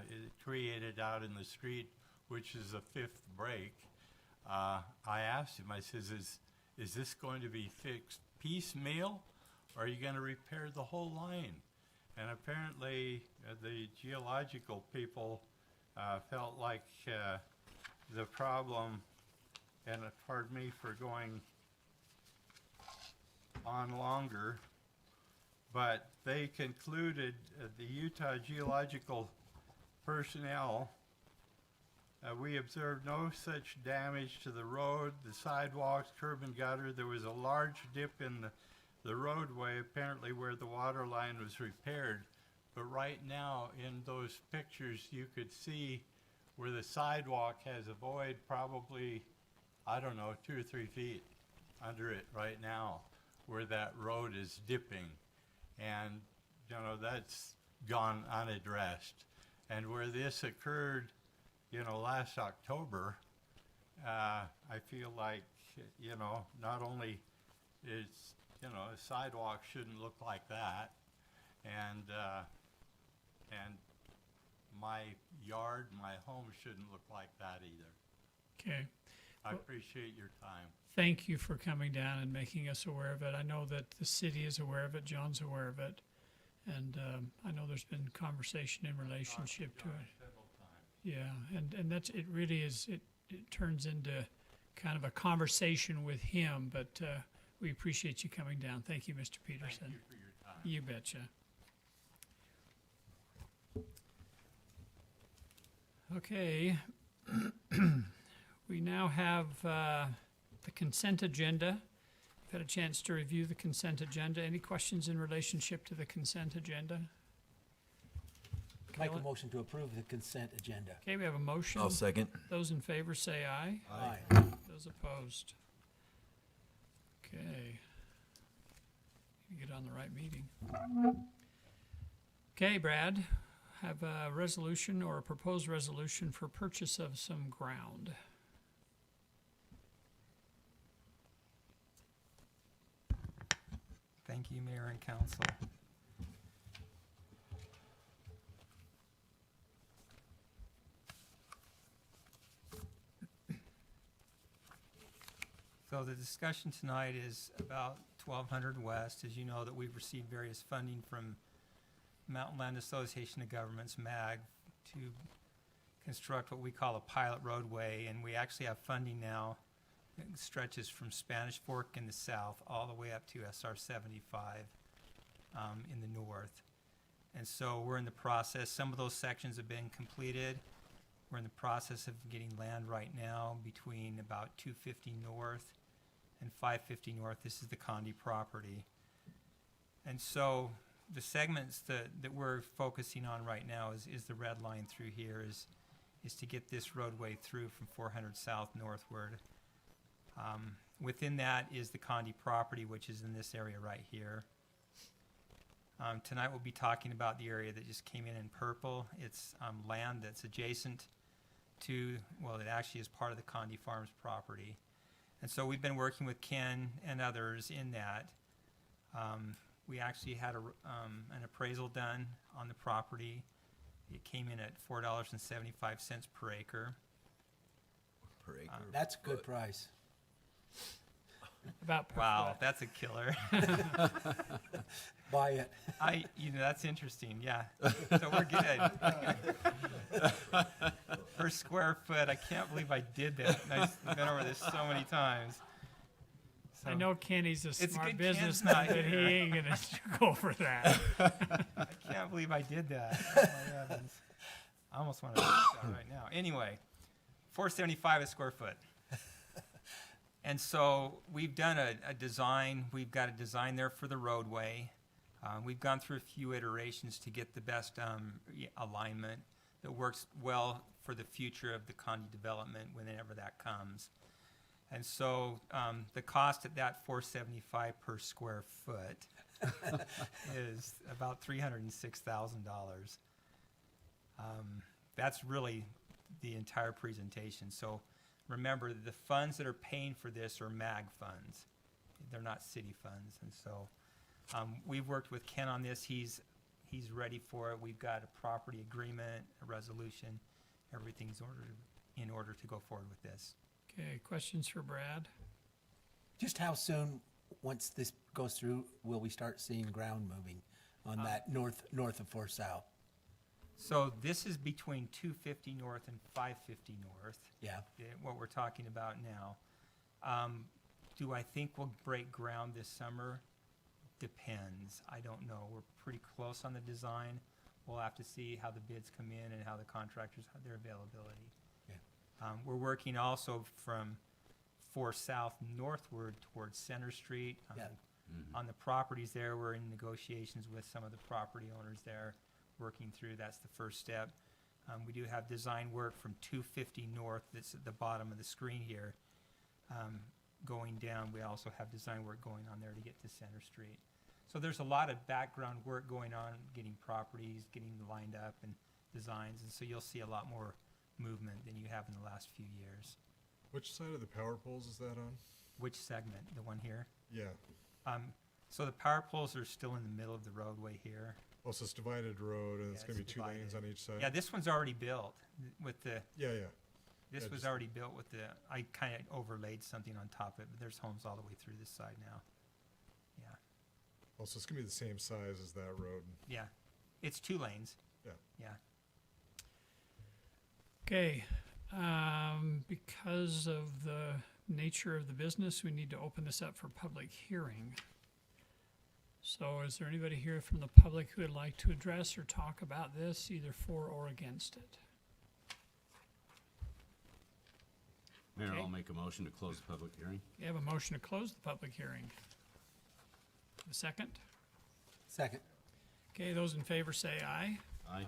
it created out in the street, which is a 5th break, I asked him, I says, is this going to be fixed piecemeal, or are you going to repair the whole line? And apparently the geological people felt like the problem, and pardon me for going on longer, but they concluded, the Utah geological personnel, we observed no such damage to the road, the sidewalks, curb and gutter. There was a large dip in the roadway, apparently where the water line was repaired. But right now, in those pictures, you could see where the sidewalk has a void probably, I don't know, 2 or 3 feet under it right now, where that road is dipping. And, you know, that's gone unaddressed. And where this occurred, you know, last October, I feel like, you know, not only is, you know, a sidewalk shouldn't look like that, and my yard, my home shouldn't look like that either. Okay. I appreciate your time. Thank you for coming down and making us aware of it. I know that the city is aware of it, John's aware of it, and I know there's been conversation in relationship to it. Several times. Yeah, and that's, it really is, it turns into kind of a conversation with him, but we appreciate you coming down. Thank you, Mr. Peterson. Thank you for your time. You betcha. Okay. We now have the consent agenda. We've had a chance to review the consent agenda. Any questions in relationship to the consent agenda? Make a motion to approve the consent agenda. Okay, we have a motion. I'll second. Those in favor say aye. Aye. Those opposed? Okay. You get on the right meeting. Okay, Brad, have a resolution or a proposed resolution for purchase of some ground. Thank you, Mayor and Council. So the discussion tonight is about 1200 West. As you know, that we've received various funding from Mountain Land Association of Governments, MAG, to construct what we call a pilot roadway, and we actually have funding now that stretches from Spanish Fork in the south all the way up to SR 75 in the north. And so we're in the process. Some of those sections have been completed. We're in the process of getting land right now between about 250 north and 550 north. This is the Condi property. And so the segments that we're focusing on right now is the red line through here is to get this roadway through from 400 south northward. Within that is the Condi property, which is in this area right here. Tonight we'll be talking about the area that just came in purple. It's land that's adjacent to, well, it actually is part of the Condi Farms property. And so we've been working with Ken and others in that. We actually had an appraisal done on the property. It came in at $4.75 per acre. Per acre. That's a good price. About per Wow, foot. that's a killer. Buy it. That's interesting, yeah. So we're good. Per square foot, I can't believe I did that. I've been over this so many times. So, I know Kenny's a It's smart good Ken's businessman, not but he here. ain't gonna go for that. I can't believe I did that. Oh my heavens. I almost want to do that right now. Anyway, $4.75 a square foot. And so we've done a design. We've got a design there for the roadway. We've gone through a few iterations to get the best alignment that works well for the future of the Condi development whenever that comes. And so the cost at that $4.75 per square foot is about $306,000. That's really the entire presentation. So remember, the funds that are paying for this are MAG funds. They're not city funds. And so we've worked with Ken on this. He's ready for it. We've got a property agreement, a resolution. Everything's in order to go forward with this. Okay, questions for Brad? Just how soon, once this goes through, will we start seeing ground moving on that north of 4 South? So this is between 250 north and 550 north. Yeah. What we're talking about now. Do I think we'll break ground this summer? Depends. I don't know. We're pretty close on the design. We'll have to see how the bids come in and how the contractors have their availability. Yeah. We're working also from 4 South northward towards Center Street. Yeah. On the properties there, we're in negotiations with some of the property owners there, working through. That's the first step. We do have design work from 250 north, that's at the bottom of the screen here. Going down, we also have design work going on there to get to Center Street. So there's a lot of background work going on, getting properties, getting lined up and designs, and so you'll see a lot more movement than you have in the last few years. Which side of the power poles is that on? Which segment? The one here? Yeah. So the power poles are still in the middle of the roadway here. Oh, so it's divided road, and it's Yeah, gonna be it's two lanes divided. on each side? Yeah, this one's already built with the, Yeah, yeah. this Yeah, was just- already built with the, I kind of overlaid something on top of it, but there's homes all the way through this side now. Yeah, Oh, so it's gonna be the same size as that road? yeah. It's 2 lanes. Yeah. Yeah. Okay, because of the nature of the business, we need to open this up for public hearing. So is there anybody here from the public who would like to address or talk about this, either for or against it? Mayor, Okay. I'll make a motion to close the public hearing. You have a motion to close the public hearing. A second? Second. Okay, those in favor say aye. Aye.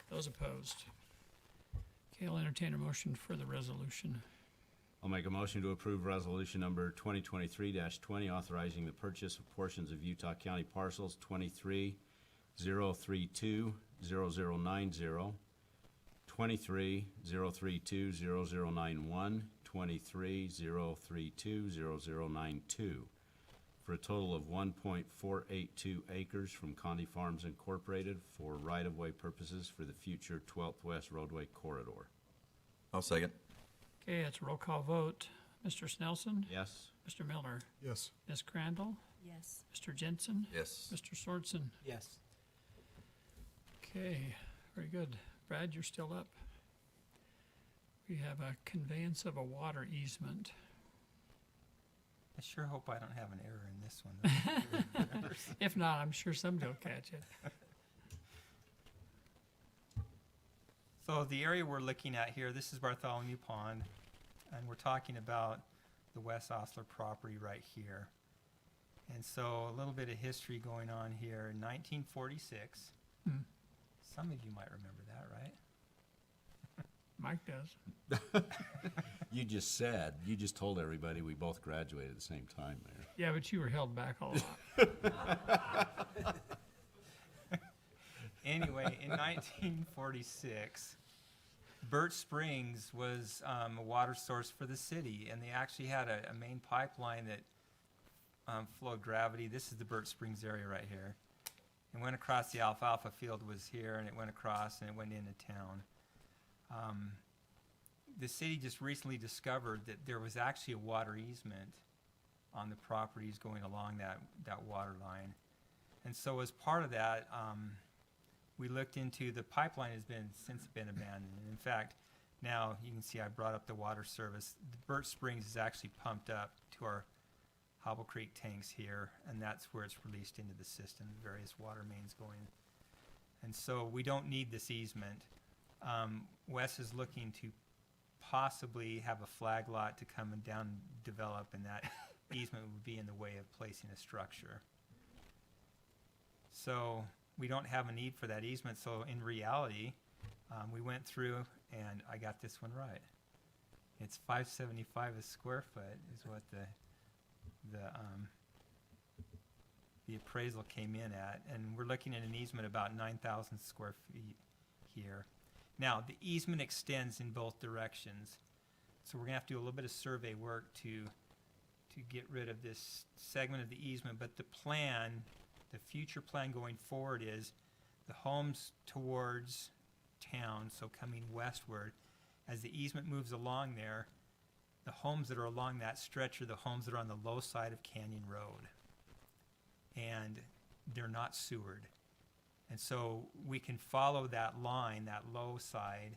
Those opposed? Okay, I'll entertain a motion for the resolution. I'll make a motion to approve resolution number 2023-20, authorizing the purchase of portions of Utah County parcels 23-032-0090, 23-032-0091, 23-032-0092, for a total of 1.482 acres from Condi Farms Incorporated for right-of-way purposes for the future 12th West Roadway Corridor. I'll second. Okay, it's a roll call vote. Mr. Snelson? Yes? Mr. Miller? Yes. Ms. Crandall? Yes. Mr. Jensen? Yes. Mr. Sorensen? Yes. Okay, very good. Brad, you're still up. We have a conveyance of a water easement. I sure hope I don't have an error in this one. If not, I'm sure somebody will catch it. So the area we're looking at here, this is Bartholomew Pond, and we're talking about the West Osler property right here. And so a little bit of history going on here. In 1946, some of you might remember that, right? Mike does. You just told everybody we both graduated at the same time, Mayor. Yeah, but you were held back a lot. Anyway, in 1946, Burt Springs was a water source for the city, and they actually had a main pipeline that flowed gravity. This is the Burt Springs area right here. It went across the alfalfa field was here, and it went across and it went into town. The city just recently discovered that there was actually a water easement on the properties going along that water line. And so as part of that, we looked into, the pipeline has since been abandoned. And in fact, now you can see I brought up the water service. The Burt Springs is actually pumped up to our Hobble Creek tanks here, and that's where it's released into the system, various water mains going. And so we don't need this easement. Wes is looking to possibly have a flag lot to come and down and develop, and that easement would be in the way of placing a structure. So we don't have a need for that easement. So in reality, we went through and I got this one right. It's $575 a square foot is what the appraisal came in at, and we're looking at an easement about 9,000 square feet here. Now the easement extends in both directions, so we're gonna have to do a little bit of survey work to get rid of this segment of the easement. But the plan, the future plan going forward is the homes towards town, so coming westward, as the easement moves along there, the homes that are along that stretch are the homes that are on the low side of Canyon Road. And they're not sewered. And so we can follow that line, that low side,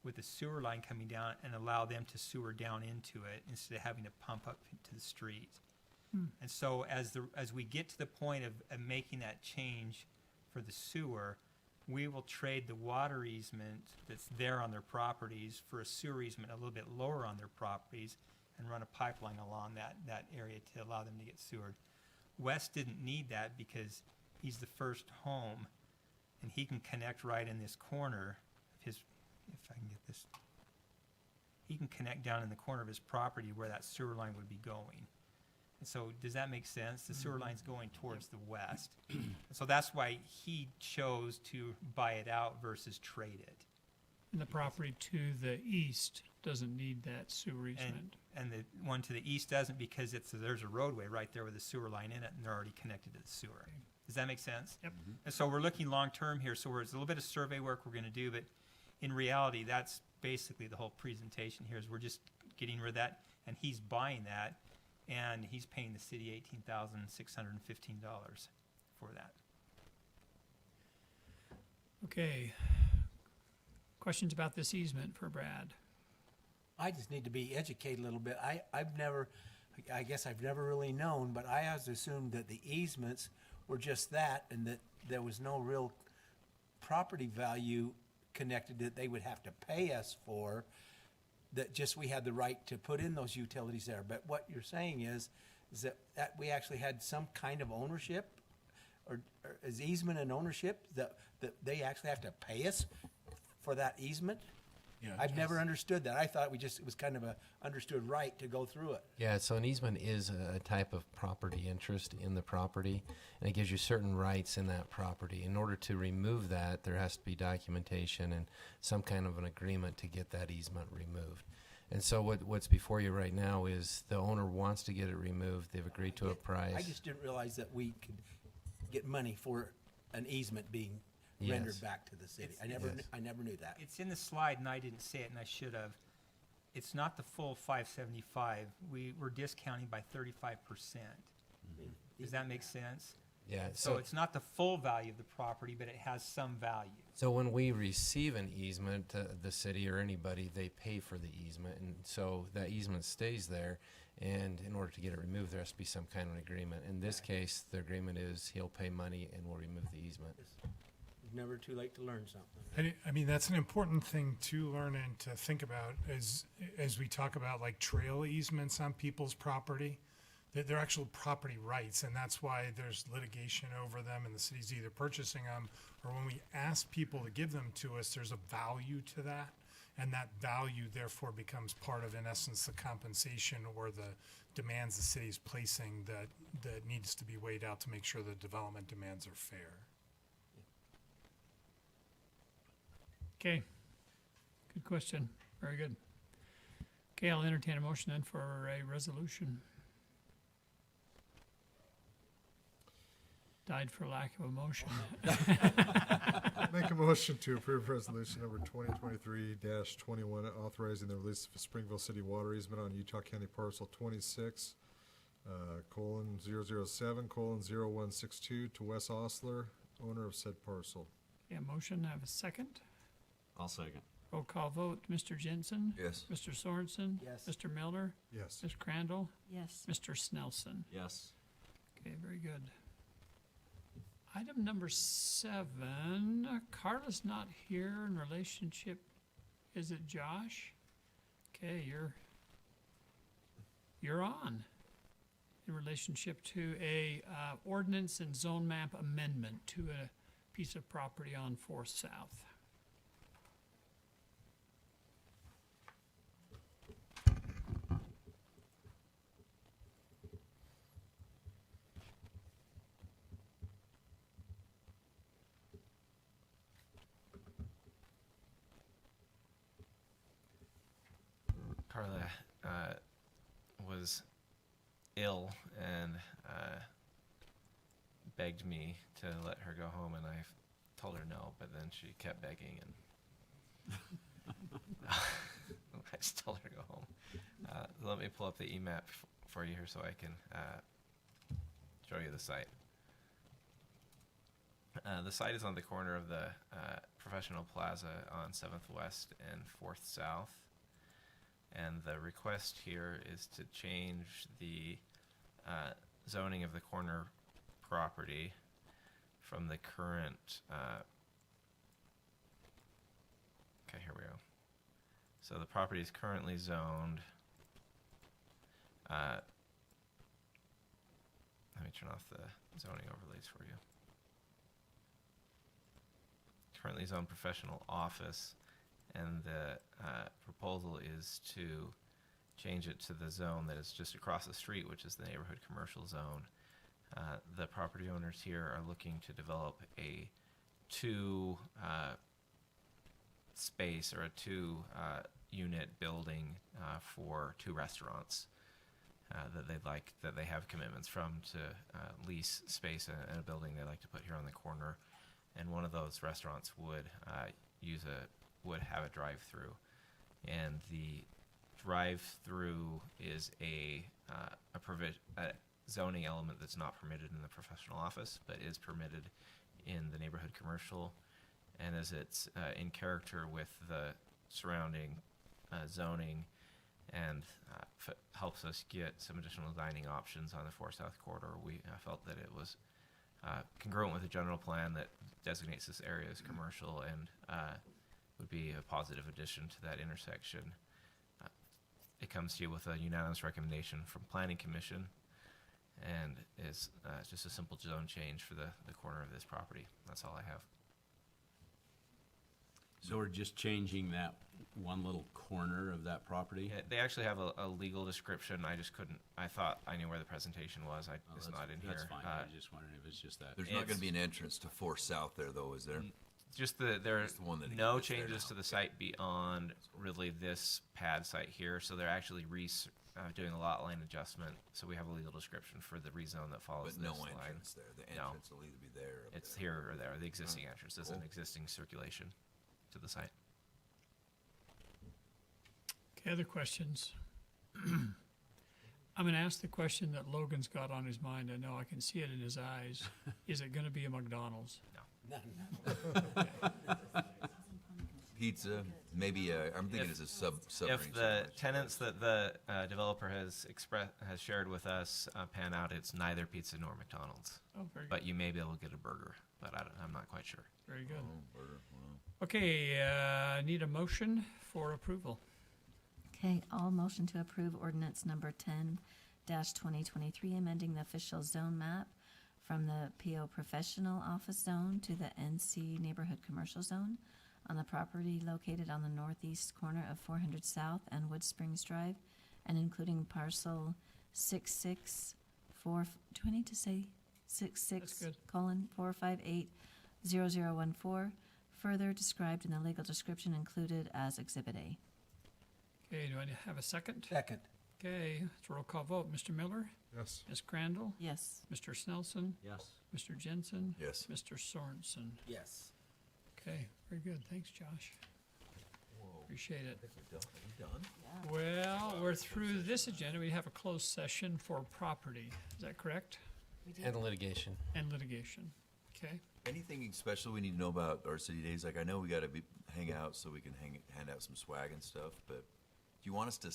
with the sewer line coming down and allow them to sewer down into it instead of having to pump up to the street. And so as we get to the point of making that change for the sewer, we will trade the water easement that's there on their properties for a sewer easement a little bit lower on their properties and run a pipeline along that area to allow them to get sewered. Wes didn't need that because he's the first home, and he can connect right in this corner of his if I can get this, he can connect down in the corner of his property where that sewer line would be going. And so, does that make sense? The sewer line's going towards the west. So that's why he chose to buy it out versus trade it. And the property to the east doesn't need that sewer easement. And the one to the east doesn't, because there's a roadway right there with a sewer line in it, and they're already connected to the sewer. Does that make sense? Yep. And so we're looking long-term here, so it's a little bit of survey work we're gonna do, but in reality, that's basically the whole presentation here, is we're just getting rid of that, and he's buying that, and he's paying the city $18,615 for that. Okay. Questions about this easement for Brad? I just need to be educated a little bit. I guess I've never really known, but I always assumed that the easements were just that, and that there was no real property value connected that they would have to pay us for, that just we had the right to put in those utilities there. But what you're saying is that we actually had some kind of ownership, or is easement and ownership, that they actually have to pay us for that easement? Yeah, I've never understood that. I thought it was kind of a understood right to go through it. Yeah, so an easement is a type of property interest in the property, and it gives you certain rights in that property. In order to remove that, there has to be documentation and some kind of an agreement to get that easement removed. And so what's before you right now is the owner wants to get it removed. They've agreed to a price. I just didn't realize that we could get money for an easement being rendered back to the city. I never knew that. It's in the slide, and I didn't say it, and I should have. It's not the full 575. We're discounting by 35%. Does that make sense? Yeah. So it's not the full value of the property, but it has some value. So when we receive an easement, the city or anybody, they pay for the easement, and so that easement stays there. And in order to get it removed, there has to be some kind of agreement. In this case, the agreement is he'll pay money and we'll remove the easement. It's never too late to learn something. I mean, that's an important thing to learn and to think about as we talk about like trail easements on people's property. They're actual property rights, and that's why there's litigation over them, and the city's either purchasing them, or when we ask people to give them to us, there's a value to that, and that value therefore becomes part of, in essence, the compensation or the demands the city's placing that needs to be weighed out to make sure the development demands are fair. Okay. Good question. Very good. Okay, I'll entertain a motion then for a resolution. Died for lack of a motion. Make a motion to approve resolution number 2023-21, authorizing the release of a Springville City water easement on Utah County parcel 26, colon 007, colon 0162 to Wes Osler, owner of said parcel. Yeah, motion, I have a second. I'll second. Roll call vote, Mr. Jensen? Yes. Mr. Sorensen? Yes. Mr. Miller? Yes. Ms. Crandall? Yes. Mr. Snelson? Yes. Okay, very good. Item number 7, Carla's not here in relationship, is it Josh? Okay, you're on. In relationship to a ordinance and zone map amendment to a piece of property on 4th South. Carla was ill and begged me to let her go home, and I told her no, but then she kept begging, and I just told her to go home. Let me pull up the EMAP for you here so I can show you the site. The site is on the corner of the Professional Plaza on 7th West and 4th South. And the request here is to change the zoning of the corner property from the current, okay, here we go. So the property is currently zoned, let me turn off the zoning overlays for you. Currently zoned professional office, and the proposal is to change it to the zone that is just across the street, which is the neighborhood commercial zone. The property owners here are looking to develop a two space or a two unit building for two restaurants that they have commitments from to lease space in a building they like to put here on the corner, and one of those restaurants would have a drive-through, and the drive-through is a zoning element that's not permitted in the professional office, but is permitted in the neighborhood commercial, and as it's in character with the surrounding zoning, and helps us get some additional dining options on the 4 South corridor. We felt that it was congruent with the general plan that designates this area as commercial, and would be a positive addition to that intersection. It comes to you with a unanimous recommendation from Planning Commission, and is just a simple zone change for the corner of this property. That's all I have. So we're just changing that one little corner of that property? Yeah, they actually have a legal description. I just couldn't. I thought I knew where the presentation was. It's not in here. That's fine. I was just wondering if it's just that. There's not going to be an entrance to 4 South there, though, is there? Just there are Just the one that no exists there changes now. to the site beyond really this pad site here. So they're actually doing a lot line adjustment. So we have a legal description for the rezone that follows But this no line. entrance there. The No. entrance will either be there or It's there. here or there. The existing entrance is an Cool. existing circulation to the site. Okay, other questions? I'm gonna ask the question that Logan's got on his mind. I know, I can see it in his eyes. Is it gonna be a McDonald's? Pizza, maybe, I'm thinking it's a submarine. If the tenants that the developer has shared with us pan out, it's neither pizza nor McDonald's. Oh, very good. But you may be able to get a burger, but I'm not quite sure. Very good. Burger, wow. Okay, I need a motion for approval. Okay, I'll motion to approve ordinance number 10-2023, amending the official zone map from the PO Professional Office Zone to the NC Neighborhood Commercial Zone on the property located on the northeast corner of 400 South and Wood Springs Drive, and including parcel 664, do I need to say 66:4580014, further described in the legal description included as Exhibit A. Okay, do I have a second? Second. Okay, it's a roll call vote. Mr. Miller? Yes. Ms. Crandall? Yes. Mr. Snelson? Yes. Mr. Jensen? Yes. Mr. Sorensen? Yes. Okay, very good. Thanks, Josh. Appreciate it. Are we done? Well, we're through this agenda. We have a closed session for property. Is that correct? And litigation. And litigation. Okay. Anything special we need to know about our city days? Like, I know we got to hang out so we can hand out some swag and stuff, but do you want us to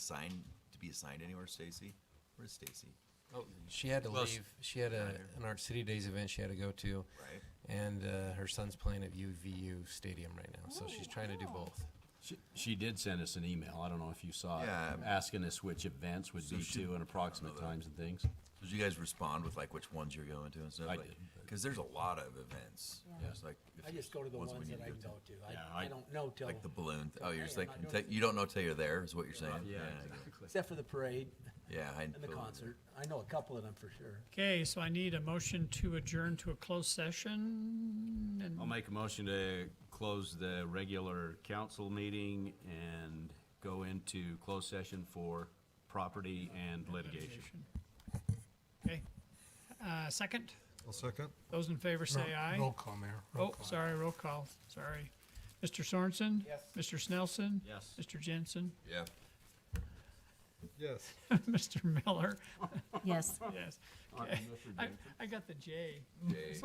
be assigned anywhere, Stacy? Where's Stacy? Oh, she had to Well, leave. She had an Art City Days event she had to go to, Right. and her son's playing at UVU Stadium right now, so she's trying to do both. She did send us an email. I don't know if you saw it, Yeah. asking us which events would So be she- to and approximate times and things. Did you guys respond with like which ones you're going to and stuff? I Like, did. Because there's a lot of events. Yeah. It's like if I just go to the ones we that need I to can go to. Yeah, I I- don't know till, Like the balloon. Oh, you're just Hey, I'm like, not going you don't know till you're there, is what you're saying? Yeah, I exactly. except for the parade Yeah, I and the feel it. concert. I know a couple of them for sure. Okay, so I need a motion to adjourn to a closed session. And I'll make a motion to close the regular council meeting and go into closed session for property and litigation. Okay. Second? I'll second. Those in favor say aye. Roll call, Mayor. Roll Oh, call. sorry, roll call. Sorry. Mr. Sorensen? Yes. Mr. Snelson? Yes. Mr. Jensen? Yeah. Yes. Mr. Miller? Yes. Yes. Okay. I got the J. Jay.